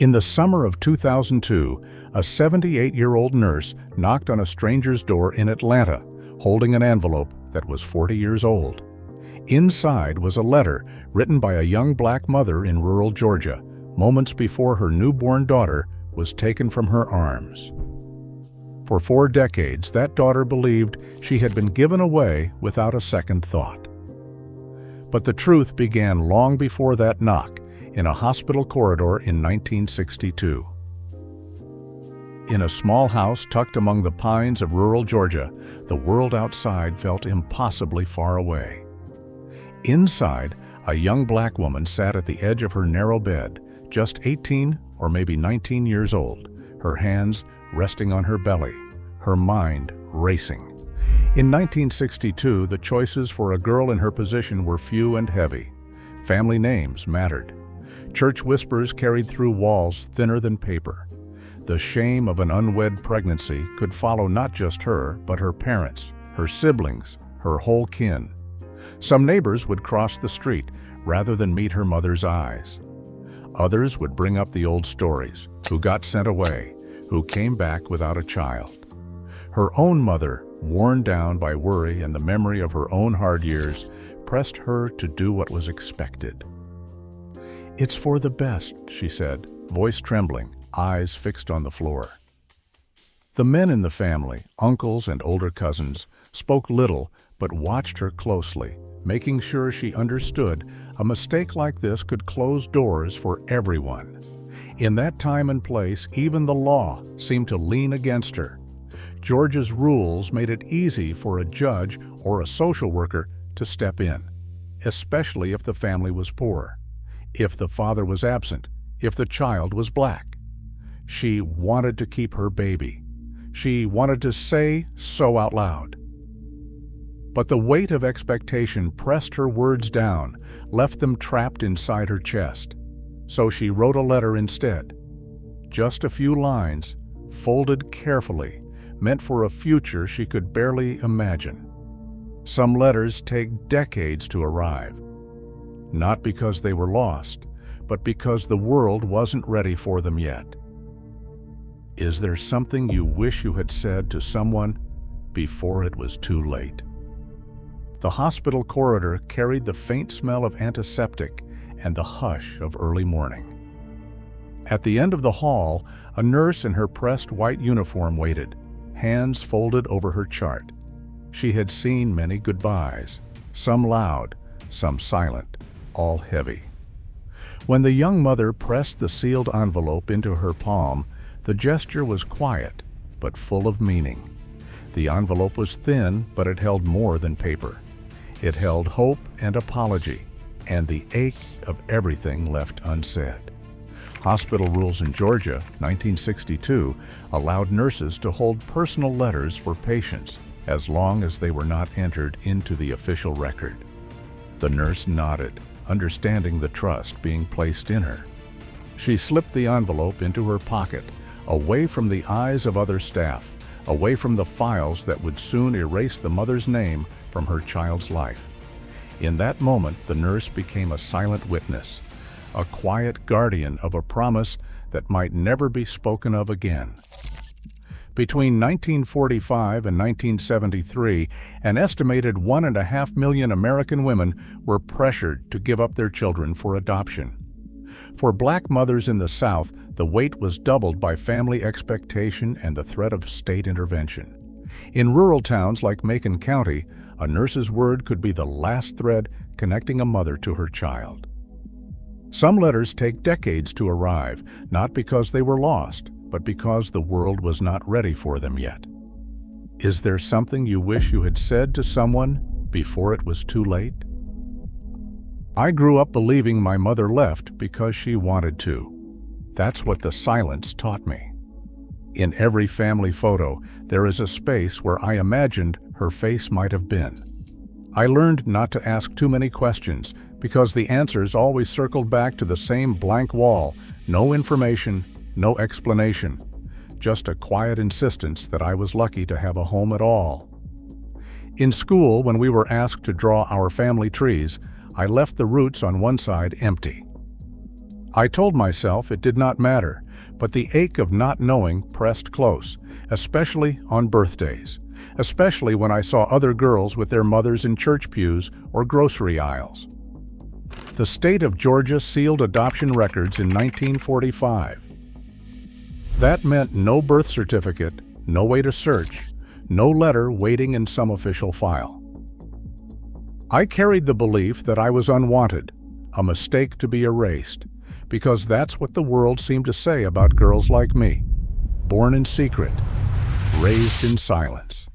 In the summer of 2002, a 78-year-old nurse knocked on a stranger's door in Atlanta, holding an envelope that was 40 years old. Inside was a letter written by a young black mother in rural Georgia, moments before her newborn daughter was taken from her arms. For 4 decades, that daughter believed she had been given away without a second thought. But the truth began long before that knock, in a hospital corridor in 1962. In a small house tucked among the pines of rural Georgia, the world outside felt impossibly far away. Inside, a young black woman sat at the edge of her narrow bed, just 18 or maybe 19 years old, her hands resting on her belly, her mind racing. In 1962, the choices for a girl in her position were few and heavy. Family names mattered. Church whispers carried through walls thinner than paper. The shame of an unwed pregnancy could follow not just her, but her parents, her siblings, her whole kin. Some neighbors would cross the street rather than meet her mother's eyes. Others would bring up the old stories, who got sent away, who came back without a child. Her own mother, worn down by worry and the memory of her own hard years, pressed her to do what was expected. "It's for the best," she said, voice trembling, eyes fixed on the floor. The men in the family, uncles and older cousins, spoke little but watched her closely, making sure she understood a mistake like this could close doors for everyone. In that time and place, even the law seemed to lean against her. Georgia's rules made it easy for a judge or a social worker to step in, especially if the family was poor, if the father was absent, if the child was black. She wanted to keep her baby. She wanted to say so out loud. But the weight of expectation pressed her words down, left them trapped inside her chest. So she wrote a letter instead. Just a few lines, folded carefully, meant for a future she could barely imagine. Some letters take decades to arrive. Not because they were lost, but because the world wasn't ready for them yet. Is there something you wish you had said to someone before it was too late? The hospital corridor carried the faint smell of antiseptic and the hush of early morning. At the end of the hall, a nurse in her pressed white uniform waited, hands folded over her chart. She had seen many goodbyes, some loud, some silent, all heavy. When the young mother pressed the sealed envelope into her palm, the gesture was quiet, but full of meaning. The envelope was thin, but it held more than paper. It held hope and apology, and the ache of everything left unsaid. Hospital rules in Georgia, 1962, allowed nurses to hold personal letters for patients as long as they were not entered into the official record. The nurse nodded, understanding the trust being placed in her. She slipped the envelope into her pocket, away from the eyes of other staff, away from the files that would soon erase the mother's name from her child's life. In that moment, the nurse became a silent witness, a quiet guardian of a promise that might never be spoken of again. Between 1945 and 1973, an estimated 1.5 million American women were pressured to give up their children for adoption. For black mothers in the South, the weight was doubled by family expectation and the threat of state intervention. In rural towns like Macon County, a nurse's word could be the last thread connecting a mother to her child. Some letters take decades to arrive, not because they were lost, but because the world was not ready for them yet. Is there something you wish you had said to someone before it was too late? I grew up believing my mother left because she wanted to. That's what the silence taught me. In every family photo, there is a space where I imagined her face might have been. I learned not to ask too many questions because the answers always circled back to the same blank wall, no information, no explanation, just a quiet insistence that I was lucky to have a home at all. In school, when we were asked to draw our family trees, I left the roots on one side empty. I told myself it did not matter, but the ache of not knowing pressed close, especially on birthdays, especially when I saw other girls with their mothers in church pews or grocery aisles. The state of Georgia sealed adoption records in 1945. That meant no birth certificate, no way to search, no letter waiting in some official file. I carried the belief that I was unwanted, a mistake to be erased, because that's what the world seemed to say about girls like me, born in secret, raised in silence.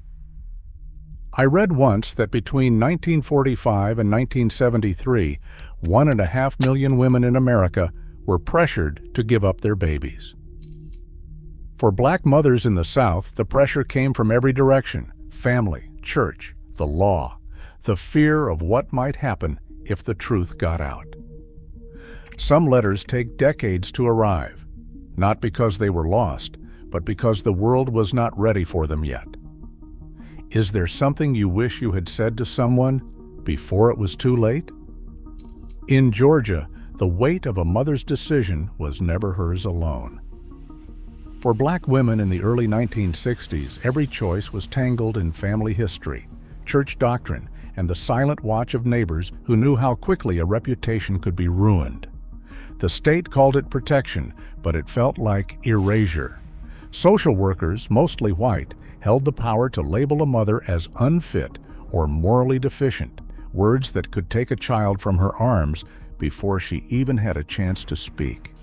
I read once that between 1945 and 1973, 1.5 million women in America were pressured to give up their babies. For black mothers in the South, the pressure came from every direction: family, church, the law, the fear of what might happen if the truth got out. Some letters take decades to arrive, not because they were lost, but because the world was not ready for them yet. Is there something you wish you had said to someone before it was too late? In Georgia, the weight of a mother's decision was never hers alone. For black women in the early 1960s, every choice was tangled in family history, church doctrine, and the silent watch of neighbors who knew how quickly a reputation could be ruined. The state called it protection, but it felt like erasure. Social workers, mostly white, held the power to label a mother as unfit or morally deficient, words that could take a child from her arms before she even had a chance to speak.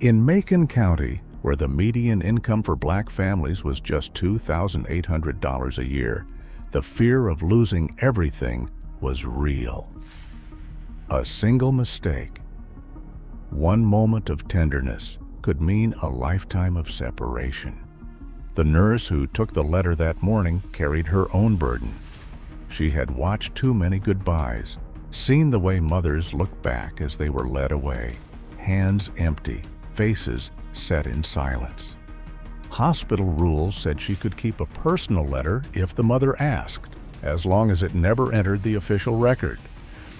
In Macon County, where the median income for black families was just $2,800 a year, the fear of losing everything was real. A single mistake, one moment of tenderness, could mean a lifetime of separation. The nurse who took the letter that morning carried her own burden. She had watched too many goodbyes, seen the way mothers looked back as they were led away, hands empty, faces set in silence. Hospital rules said she could keep a personal letter if the mother asked, as long as it never entered the official record.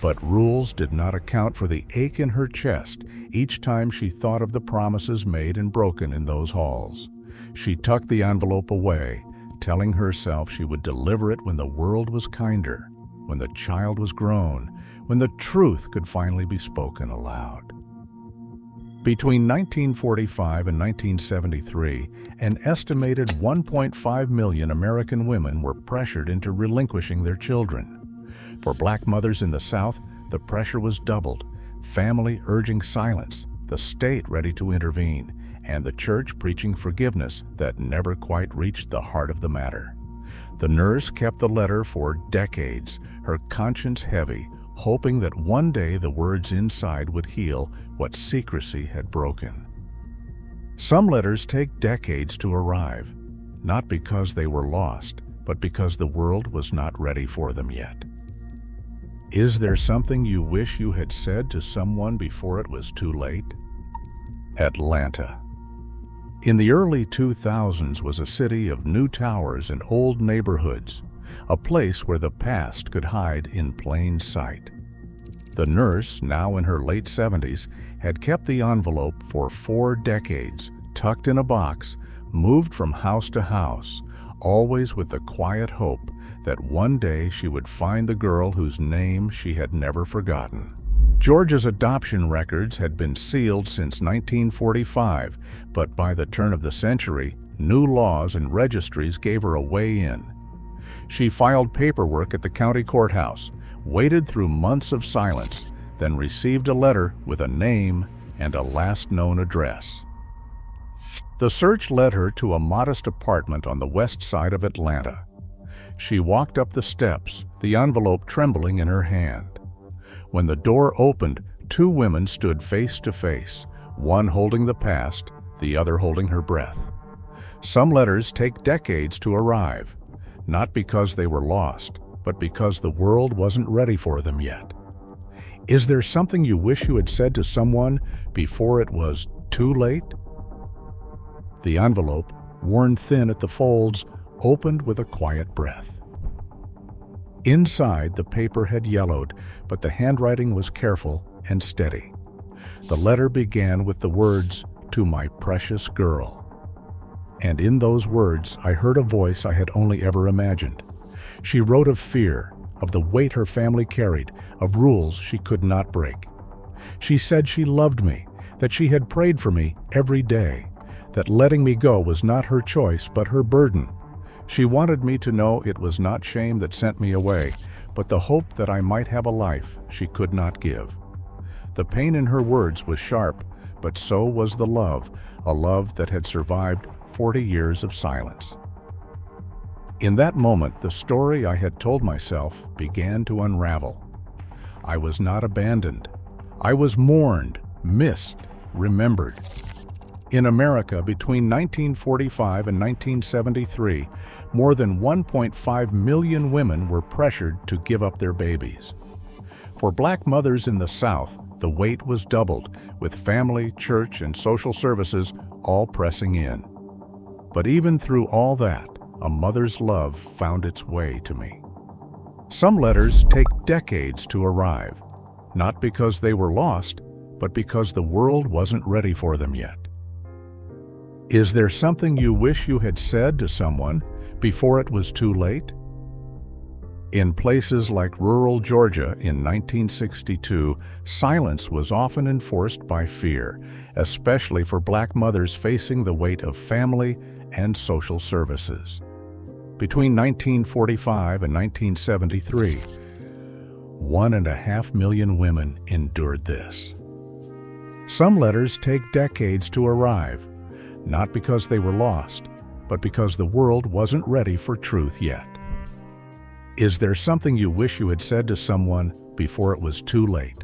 But rules did not account for the ache in her chest each time she thought of the promises made and broken in those halls. She tucked the envelope away, telling herself she would deliver it when the world was kinder, when the child was grown, when the truth could finally be spoken aloud. Between 1945 and 1973, an estimated 1.5 million American women were pressured into relinquishing their children. For black mothers in the South, the pressure was doubled, family urging silence, the state ready to intervene, and the church preaching forgiveness that never quite reached the heart of the matter. The nurse kept the letter for decades, her conscience heavy, hoping that one day the words inside would heal what secrecy had broken. Some letters take decades to arrive, not because they were lost, but because the world was not ready for them yet. Is there something you wish you had said to someone before it was too late? Atlanta. In the early 2000s was a city of new towers and old neighborhoods, a place where the past could hide in plain sight. The nurse, now in her late 70s, had kept the envelope for 4 decades, tucked in a box, moved from house to house, always with the quiet hope that one day she would find the girl whose name she had never forgotten. Georgia's adoption records had been sealed since 1945, but by the turn of the century, new laws and registries gave her a way in. She filed paperwork at the county courthouse, waited through months of silence, then received a letter with a name and a last known address. The search led her to a modest apartment on the west side of Atlanta. She walked up the steps, the envelope trembling in her hand. When the door opened, 2 women stood face to face, one holding the past, the other holding her breath. Some letters take decades to arrive, not because they were lost, but because the world wasn't ready for them yet. Is there something you wish you had said to someone before it was too late? The envelope, worn thin at the folds, opened with a quiet breath. Inside, the paper had yellowed, but the handwriting was careful and steady. The letter began with the words, "To my precious girl." And in those words, I heard a voice I had only ever imagined. She wrote of fear, of the weight her family carried, of rules she could not break. She said she loved me, that she had prayed for me every day, that letting me go was not her choice but her burden. She wanted me to know it was not shame that sent me away, but the hope that I might have a life she could not give. The pain in her words was sharp, but so was the love, a love that had survived 40 years of silence. In that moment, the story I had told myself began to unravel. I was not abandoned. I was mourned, missed, remembered. In America, between 1945 and 1973, more than 1.5 million women were pressured to give up their babies. For Black mothers in the South, the weight was doubled, with family, church, and social services all pressing in. But even through all that, a mother's love found its way to me. Some letters take decades to arrive, not because they were lost, but because the world wasn't ready for them yet. Is there something you wish you had said to someone before it was too late? In places like rural Georgia in 1962, silence was often enforced by fear, especially for Black mothers facing the weight of family and social services. Between 1945 and 1973, 1.5 million women endured this. Some letters take decades to arrive, not because they were lost, but because the world wasn't ready for truth yet. Is there something you wish you had said to someone before it was too late?